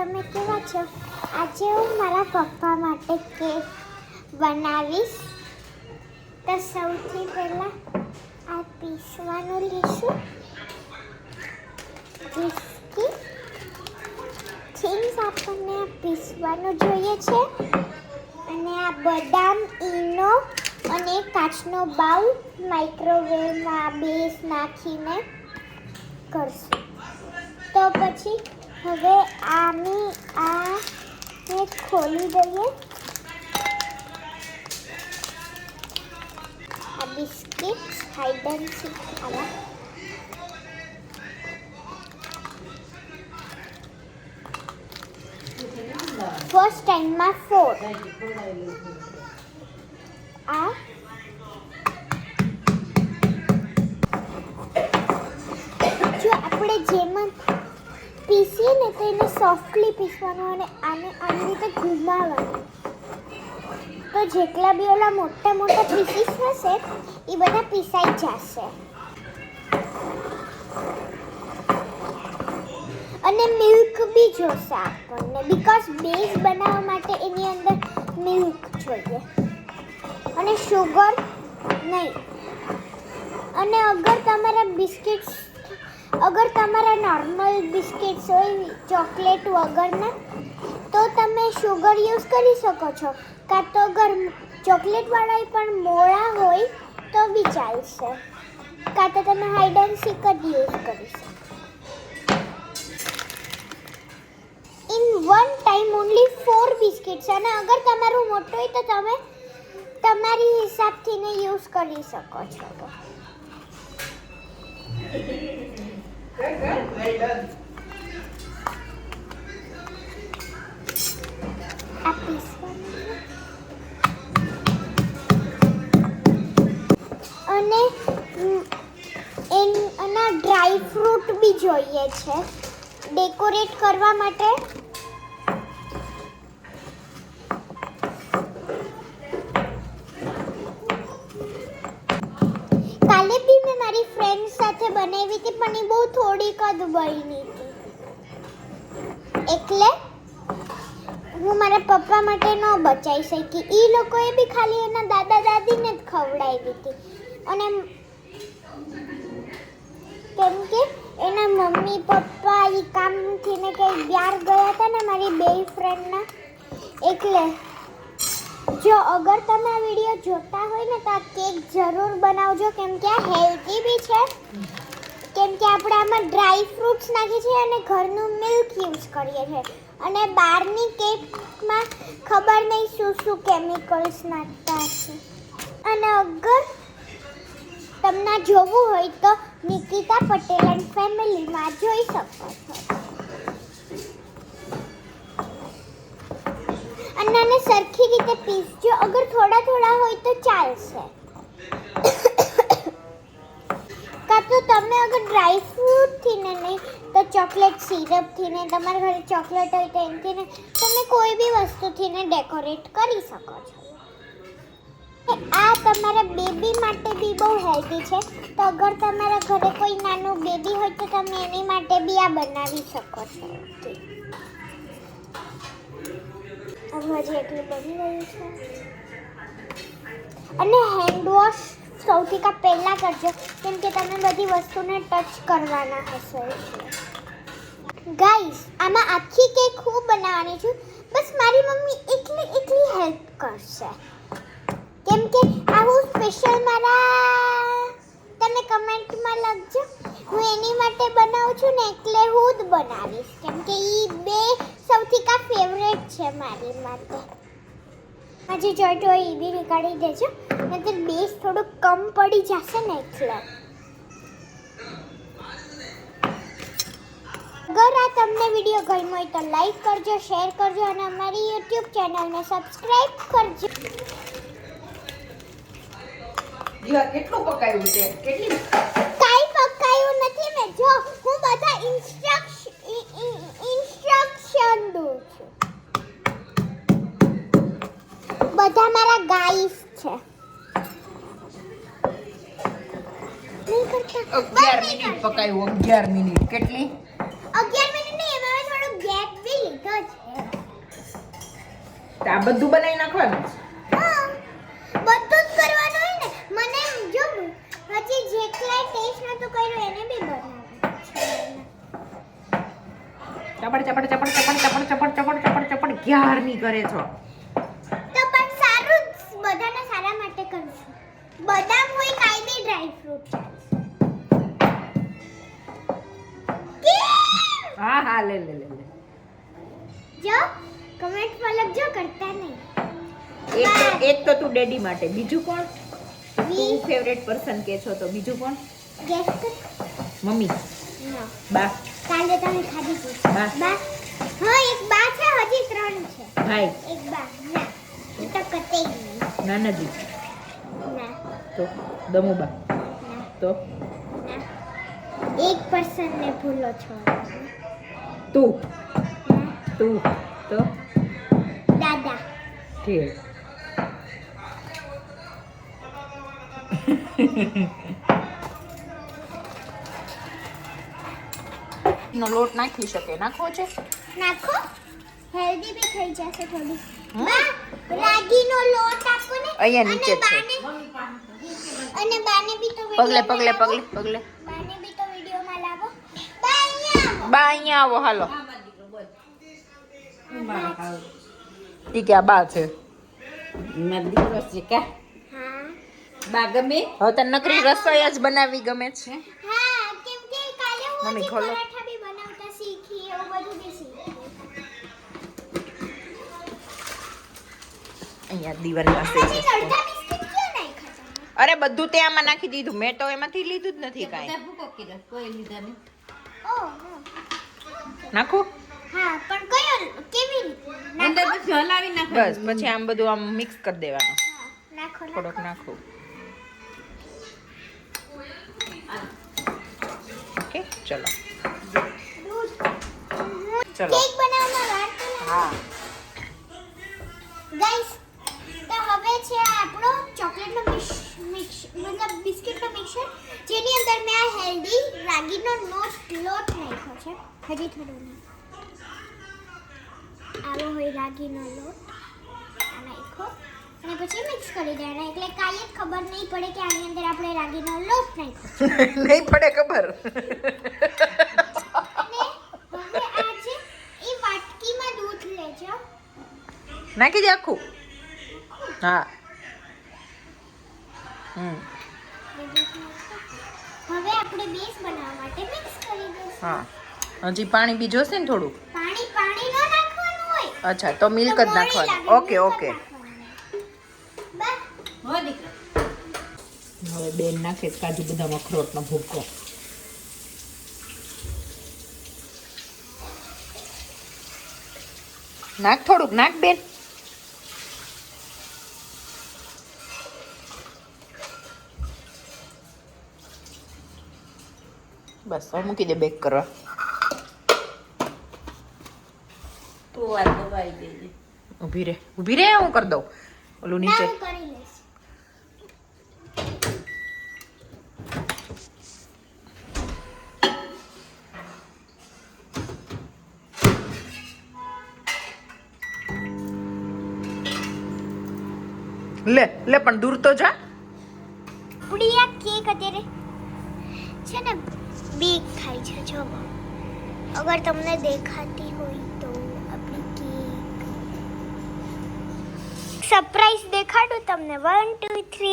તમે કેવા છો? આજે હું મારા પપ્પા માટે કેક બનાવીશ. તો સૌથી પહેલાં આ પીસવાનું લઈશું. બિસ્કિટ થિંગ્સ આપણને પીસવાનું જોઈએ છે. અને આ બદામ, ઈનો અને કાચનો બાઉલ માઇક્રોવેવમાં બેઝ નાખીને કરશું. તો પછી હવે આને ખોલી દઈએ. આ બિસ્કિટ હાઈડ એન્ડ સીક આવા ફર્સ્ટ ટાઈમમાં 4 આ જો આપણે જેમ પીસીએ ને તો એને સોફ્ટલી પીસવાનું અને આને આવી રીતે ઘુમાવવાનું. તો જેટલા બી ઓલા મોટા મોટા પીસીસ હશે એ બધા પીસાઈ જશે. અને મિલ્ક બી જોશે આપણને, બીકોઝ બેઝ બનાવવા માટે એની અંદર મિલ્ક જોઈએ અને શુગર નહીં. અને અગર તમારા નોર્મલ બિસ્કિટ્સ હોય ચોકલેટ વગરના તો તમે શુગર યુઝ કરી શકો છો. કાં તો અગર ચોકલેટવાળા પણ મોળા હોય તો બી ચાલશે. કાં તો તમે હાઈડ એન્ડ સીક જ યુઝ કરી શકો. In one time only 4 biscuits. અને અગર તમારું મોટું હોય તો તમે તમારી હિસાબથી ને યુઝ કરી શકો છો. Well done. આ પીસવાનું અને એના ડ્રાય ફ્રૂટ બી જોઈએ છે ડેકોરેટ કરવા માટે. કાલે બી મેં મારી ફ્રેન્ડ સાથે બનાવી હતી પણ એ બહુ થોડીક જ બની હતી. એટલે હું મારા પપ્પા માટે ન બચાવી શકી. એ લોકોએ બી ખાલી એના દાદા દાદીને જ ખવડાવી હતી. અને કેમ કે એના મમ્મી પપ્પા એ કામથી ને કંઈ બહાર ગયા હતા ને મારી બે ફ્રેન્ડના. એટલે જો અગર તમે આ વિડીયો જોતા હોય ને તો આ કેક જરૂર બનાવજો, કેમ કે આ હેલ્ધી બી છે. કેમ કે આપણે આમાં ડ્રાય ફ્રૂટ્સ નાખીએ છીએ અને ઘરનું મિલ્ક યુઝ કરીએ છીએ. અને બહારની કેકમાં ખબર નહીં શું શું કેમિકલ્સ નાખતા હશે. અને અગર તમને જોવું હોય તો નિકિતા પટેલ એન્ડ ફેમિલીમાં જોઈ શકો છો. અને આને સરખી રીતે પીસજો. અગર થોડા થોડા હોય તો ચાલશે. કાં તો તમે અગર ડ્રાય ફ્રૂટથી ને નહીં તો ચોકલેટ સિરપથી ને તમારા ઘરે ચોકલેટ હોય તો એનાથી ને તમે કોઈ બી વસ્તુથી ને ડેકોરેટ કરી શકો છો. આ તમારા બેબી માટે બી બહુ હેલ્ધી છે. તો અગર તમારા ઘરે કોઈ નાનું બેબી હોય તો તમે એની માટે બી આ બનાવી શકો છો. હજી એટલું બની રહ્યું છે. અને હેન્ડ વોશ સૌથી પહેલાં કરજો, કેમ કે તમે બધી વસ્તુને ટચ કરવાના હશો. ગાઈસ, આમાં આખી કેક હું બનાવવાની છું. બસ મારી મમ્મી એકલી હેલ્પ કરશે. કેમ કે આ હું સ્પેશિયલ તમે કમેન્ટમાં લખજો. હું એની માટે બનાવું છું ને એટલે હું જ બનાવીશ. કેમ કે એ બે સૌથી ફેવરેટ છે મારી માટે. આજે જોઈન્ટ હોય એ બી નીકાળી દેજો, નહીંતર બેઝ થોડુંક કમ પડી જશે ને એટલે. અગર આ તમને વિડીયો ગમ્યો હોય તો લાઈક કરજો, શેર કરજો અને અમારી યુટ્યુબ ચેનલને સબસ્ક્રાઇબ કરજો. જીવા કેટલું પકાયું છે? કેટલી? કાઈ પકાયું નથી મેં. જો હું બધા ઇન્સ્ટ્રક્શન દઉં છું. બધા મારા ગાઈસ છે. નહીં કરતા 11 મિનિટ પકાયું. 11 મિનિટ. કેટલી? 11 મિનિટ નહીં, એમાં થોડો ગેપ બી લીધો આ બધું બનાવી નાખવાનું હા બધું જ કરવાનું હોય ને મને જો હજી જેટલા ટેસ્ટ નતો કર્યો એને બી બનાવવાનું ચપડ ચપડ ચપડ ચપડ ચપડ ચપડ ચપડ ચપડ ચપડ ક્યારની કરે છો તો પણ સારું જ બધાના સારા માટે કરું છું બદામ હોય કાઈ બી ડ્રાય ફ્રૂટ હા હા લે લે લે લે જો કમેન્ટ માં લખજો કરતા નહીં એક તો તું ડેડી માટે બીજું કોણ વી તું ફેવરેટ પર્સન કે છો તો બીજું કોણ ગેસ કર મમ્મી ના બા કાલે તમે ખાધી હતી બા. બા હા એક બા છે હજી 3 છે ભાઈ એક બા ના એ તો કતે નહીં નાનાજી ના તો દમુબા ના તો ના એક પર્સન ને ભૂલો છો તું ના તું તો દાદા ઠીક નો લોટ નાખી શકે નાખવો છે નાખો હેલ્ધી બી થઈ જશે થોડી હમ? બા રાગીનો લોટ આપો ને અહીંયા નીચે અને જ છે. અને બાને બી તો પગલે વિડીયોમાં પગલે લાવો. પગલે પગલે બાને બી તો વિડીયોમાં લાવો બા અહીંયા આવો. બા અહીંયા આવો હાલો ઈ કે આ બા છે હા બા ગમે હવે તને નકરી રસોઈ જ બનાવી ગમે છે હા કેમ કે કાલે હું મમ્મી, હજી ખોલો. પરાઠા બી બનાવતા શીખી એવું બધું બી શીખી અહીંયા દિવાલ પાસે પછી છે અડધા બિસ્કિટ ક્યાં નાખ્યા તમે? અરે બધું તે આમાં નાખી દીધું મેં તો એમાંથી લીધું જ નથી કાંઈ ઓહ નાખું હા પણ કયો કેવી રીતે નાખો બસ પછી આમ બધું આમ મિક્સ કરી દેવાનું હા, નાખો થોડોક નાખો નાખું ઓકે ચલો દૂધ ચલો કેક બનાવવામાં વાર તો હા ગાઈસ તો હવે છે આ આપણો ચોકલેટનો મિક્સ મતલબ બિસ્કિટનો મિક્સર જેની અંદર મેં આ હેલ્ધી રાગીનો લોટ નાખ્યો છે હજી થોડો આવો હોય રાગીનો લોટ આ નાખ્યો અને પછી મિક્સ કરી દેવાનો એટલે કાંઈ જ ખબર નહીં પડે કે આની અંદર આપણે રાગીનો લોટ નાખ્યો નહીં પડે ખબર અને હવે આ છે એ વાટકીમાં દૂધ લેજો નાખી દે આખું હા હવે આપણે બેઝ બનાવવા માટે મિક્સ કરી દઈશું હા હજી પાણી બી જોશે ને થોડું પાણી પાણી ન નાખવાનું હોય અચ્છા તો મિલ્ક જ તો મોળી નાખવાનું લાગે, ઓકે milk જ ઓકે નાખવાનું. બસ હવે બેન નાખે છે કાજુ બદામ અખરોટનો ભૂકો નાખ થોડુંક નાખ બેન બસ હવે મૂકી દે બેક કરવા ઊભી રે હું કરી દઉં ઓલું ના, નીચે હું કરી લઈશ લે લે પણ દૂર તો જા આપણી આ કેક અત્યારે છે ને બેક થાય છે જો અગર તમને દેખાતી હોય તો આપણી કેક સરપ્રાઈઝ દેખાડું તમને 1 2 3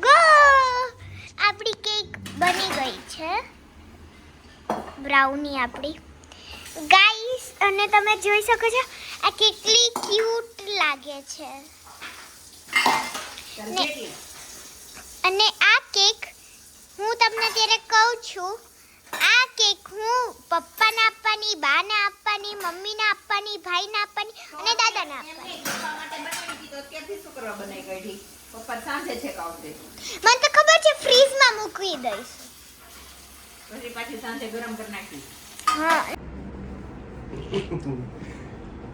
ગો આપણી કેક બની ગઈ છે બ્રાઉની આપણી ગાઈસ અને તમે જોઈ શકો છો આ કેટલી ક્યુટ લાગે છે અને આ કેક હું તમને અત્યારે કહું છું આ કેક હું પપ્પાને આપવાની બાને આપવાની મમ્મીને આપવાની ભાઈને આપવાની અને દાદાને આપવાની મને તો ખબર છે ફ્રીઝમાં મૂકી દઈશ હા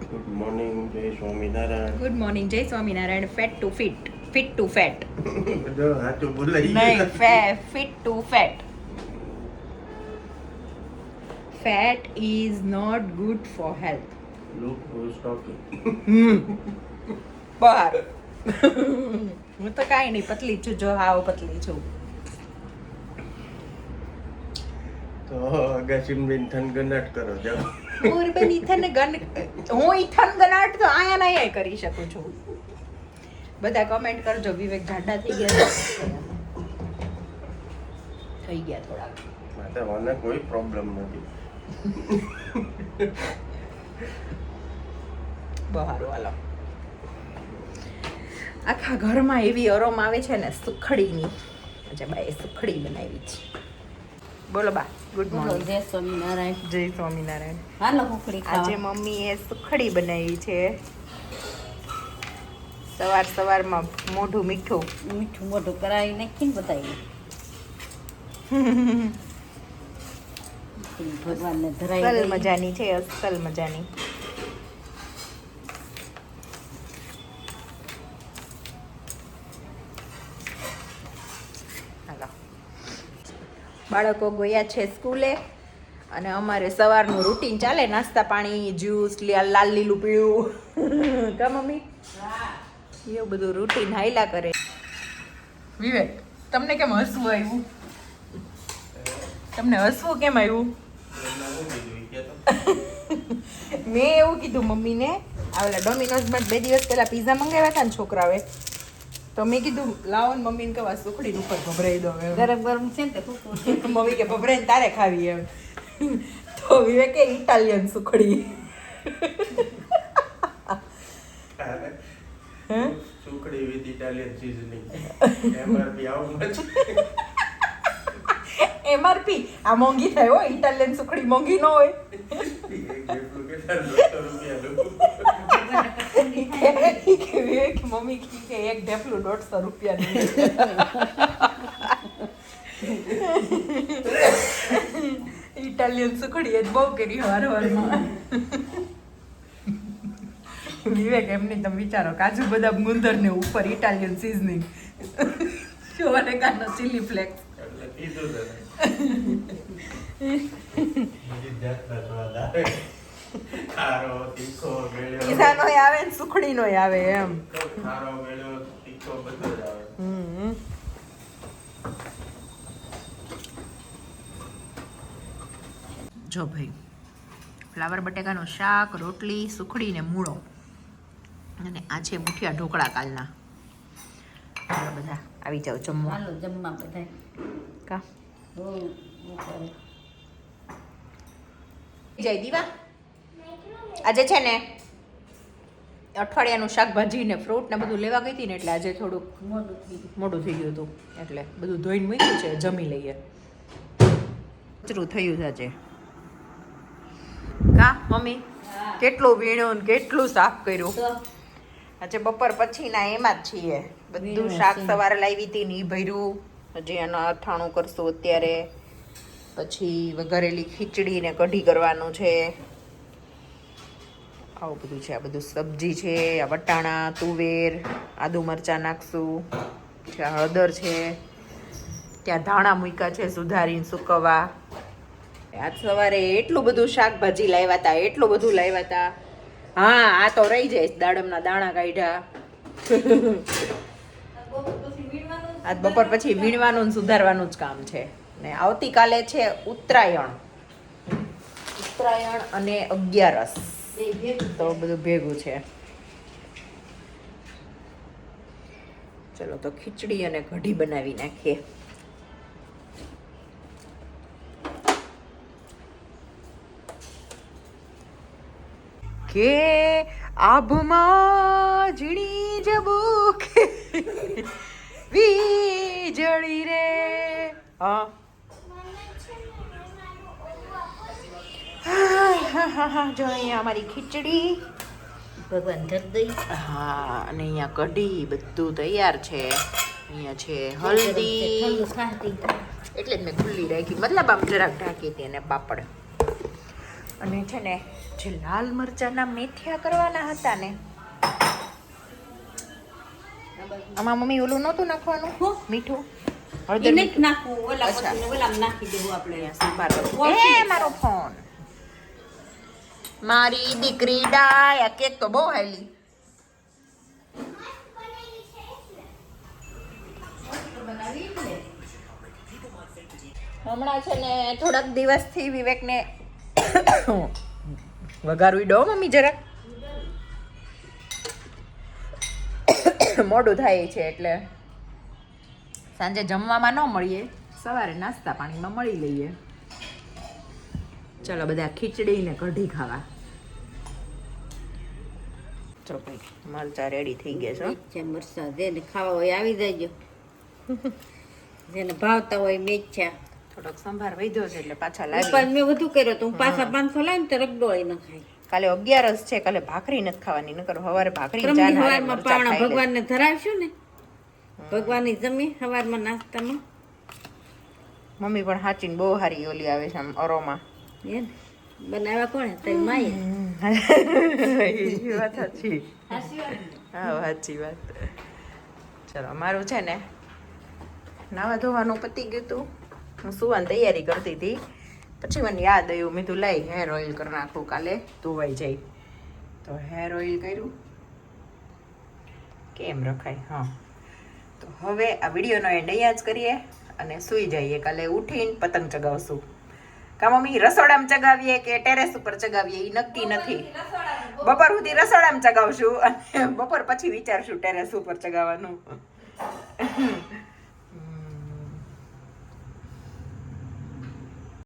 ગુડ મોર્નિંગ જય સ્વામિનારાયણ ગુડ મોર્નિંગ જય Swaminarayan fat to fit fit to fat જો સાચું બોલાઈ નહીં ગયું. Fit to fat fat is not good for health Look who's talking. બહાર હું તો કાંઈ નહીં, પતલી છું, જો હાવ પતલી છું. તો અગાસીમાં બેન થનગનાટ કરો જાઓ. હું ઈથન ગનાટ તો આયા ને આયા કરી શકું છું. બધા કમેન્ટ કરજો, વિવેક જાડા થઈ ગયા છે. થઈ ગયા થોડા. મારે મને કોઈ પ્રોબ્લેમ નથી. બહાર વાલો આખા ઘરમાં એવી અરોમ આવે છે ને સુખડીની. આજે બાએ સુખડી બનાવી છે. બોલો બા, ગુડ મોર્નિંગ. જય સ્વામિનારાયણ. જય સ્વામિનારાયણ. હાલો ખુખડી આજે ખાવા. મમ્મીએ સુખડી બનાવી છે. સવારમાં મોઢું મીઠું. મીઠું મોઢું કરાવી નાખીને બતાવી ભગવાનને ધરાઈ અસલ દઈ. મજાની છે, અસલ મજાની. હાલો. બાળકો ગયા છે સ્કૂલે અને અમારે સવારનું રૂટીન ચાલે, નાસ્તા પાણી, જ્યુસ, લાલ લીલું પીળું. કા મમ્મી? એવું બધું રૂટીન હાઈલા કરે. વિવેક, તમને કેમ હસવું આવ્યું? તમને હસવું કેમ આવ્યું? મેં એવું કીધું મમ્મીને, આવેલા ડોમિનોઝમાં 2 દિવસ પહેલા પિઝા મંગાવ્યા હતા ને છોકરાઓએ, તો મેં કીધું લાવો ને મમ્મીને કહેવા સુખડીને ઉપર ભભરાઈ દો એમ. ગરમ ગરમ છે ને તે ખુખું. મમ્મી કે ભભરાઈને તારે ખાવી એમ. તો વિવેકે ઇટાલિયન સુખડી. સુખડી વિથ ઇટાલિયન સિઝનિંગ. એમઆરપી આવું મચ. MRP આ મોંઘી થાય હો, ઇટાલિયન સુખડી મોંઘી ન હોય. જેટલું કેટલા 200 રૂપિયા વિવેક મમ્મી કે એક ઢેફલું 150 રૂપિયાનું. ઇટાલિયન સુખડી એ જ બહુ કરી વારવારમાં. વિવેક એમની તમે વિચારો, કાજુ બદામ ગુંદર ને ઉપર Italian seasoning, oregano chilli flakes. એટલે કીધું તને. બીજી જાતના સ્વાદ આવે. ખારો, તીખો, ગળ્યો. પીઝા નોય આવે ને સુખડી નોય આવે એમ. ખારો, ગળ્યો, તીખો બધું જ આવે. જો ભાઈ, ફ્લાવર બટેકાનું શાક, રોટલી, સુખડી ને મૂળો, અને આ છે મુઠિયા ઢોકળા કાલના. ચાલો બધા આવી જાઓ જમવા. હાલો જમવા બધાય. કા બહુ કરે. જય દીવા, આજે છે ને અઠવાડિયાનું શાકભાજી ને ફ્રૂટ ને બધું લેવા ગઈ હતી ને, એટલે આજે થોડુંક મોઢું થઈ ગયું. મોડું થઈ ગયું હતું, એટલે બધું ધોઈને મૂક્યું છે, જમી લઈએ. કચરું થયું છે આજે. કા મમ્મી, કેટલું વીણ્યું ને કેટલું સાફ કર્યું. તો આજે બપોર પછીના એમાં જ છીએ. બધું વીણું શાક છે. સવારે લાવી હતી ને ઈ ભર્યું. હજી એનું અથાણું કરશું અત્યારે. પછી વઘારેલી ખીચડી ને કઢી કરવાનું છે. આવું બધું છે. આ બધું સબ્જી છે, આ વટાણા, તુવેર, આદુ મરચાં નાખશું. ત્યાં હળદર છે, ત્યાં ધાણા મૂક્યા છે સુધારીને સુકવવા. આજ સવારે એટલું બધું શાકભાજી લાવ્યા હતા, એટલું બધું લાવ્યા હતા. હા, આ તો રહી જાય, દાડમના દાણા કાઢ્યા. આજ બપોર પછી વીણવાનું ને સુધારવાનું જ કામ છે. ને આવતીકાલે છે ઉત્તરાયણ અને 11. તો બધું ભેગું છે. ચલો તો ખીચડી અને કઢી બનાવી નાખીએ. કે આભમાં ઝીણી જબુકે વીજળી રે. હા જો અહીંયા અમારી ખીચડી, ભગવાન ધર દઈ. હા, અને અહીંયા કઢી, બધું તૈયાર છે. અહીંયા છે હલ્દી, ઠંડુ ખાતી. એટલે જ મેં ખુલ્લી રાખી, મતલબ આમ જરાક ઢાંકી હતી. અને પાપડ, અને છે ને જે લાલ મરચાંના મેથિયા કરવાના હતા ને, આમાં મમ્મી ઓલું નહોતું નાખવાનું, મીઠું હળદર એને જ મીઠું. નાખવું. ઓલા અચ્છા. પછી ઓલામાં નાખી દેવું આપણે. મારો ફોન, મારી દીકરી ડાય આ કેક તો બહુ હાલી. હમણાં છે ને થોડાક દિવસથી વિવેકને વઘારવી દો મમ્મી જરાક. મોડું થાય છે એટલે સાંજે જમવામાં ન મળીએ, સવારે નાસ્તા પાણીમાં મળી લઈએ. ચલો બધા ખીચડી ને કઢી ખાવા. ચલો ભાઈ મરચા રેડી થઈ ગયા છે. છે મરસા જેને ખાવા હોય આવી જજો. જેને ભાવતા હોય મેચ્યા. થોડોક સંભાર વધ્યો છે એટલે પાછા ઉપર લાવી. મેં વધુ કર્યો તો હું પાછા 500 લાવીને તો રગડોળી ન ખાય. કાલે 11 છે, કાલે ભાખરી નથી ખાવાની, નકર સવારે ભાખરી ચા ક્રમની ને હારે સવારમાં મરચાં પાવણા ખાઈ લે. ભગવાનને ધરાવશું ને, ભગવાનની જમી સવારમાં નાસ્તામાં. મમ્મી પણ હાચીને બહુ હારી ઓલી આવે છે આમ અરોમા. હે ને? બનાવ્યા કોણે? તારી માએ. એ વાત સાચી. હા સાચી વાત. ચલો મારું છે ને નાવા ધોવાનું પતી ગયું હતું, હું સુવાની તૈયારી કરતી હતી. પછી મને યાદ આવ્યું, મેં તું લઈ હેર ઓઇલ કરી નાખું, કાલે ધોવાઈ જાય. તો હેર ઓઇલ કર્યું. કેમ રખાય? હા. તો હવે આ વિડીયોનો એન્ડ અહીંયા જ કરીએ અને સૂઈ જઈએ. કાલે ઉઠીને પતંગ ચગાવશું. કા મમ્મી રસોડામાં ચગાવીએ કે ટેરેસ ઉપર ચગાવીએ એ નક્કી નથી. બપોર સુધી રસોડામાં ચગાવશું અને બપોર પછી વિચારશું ટેરેસ ઉપર ચગાવવાનું.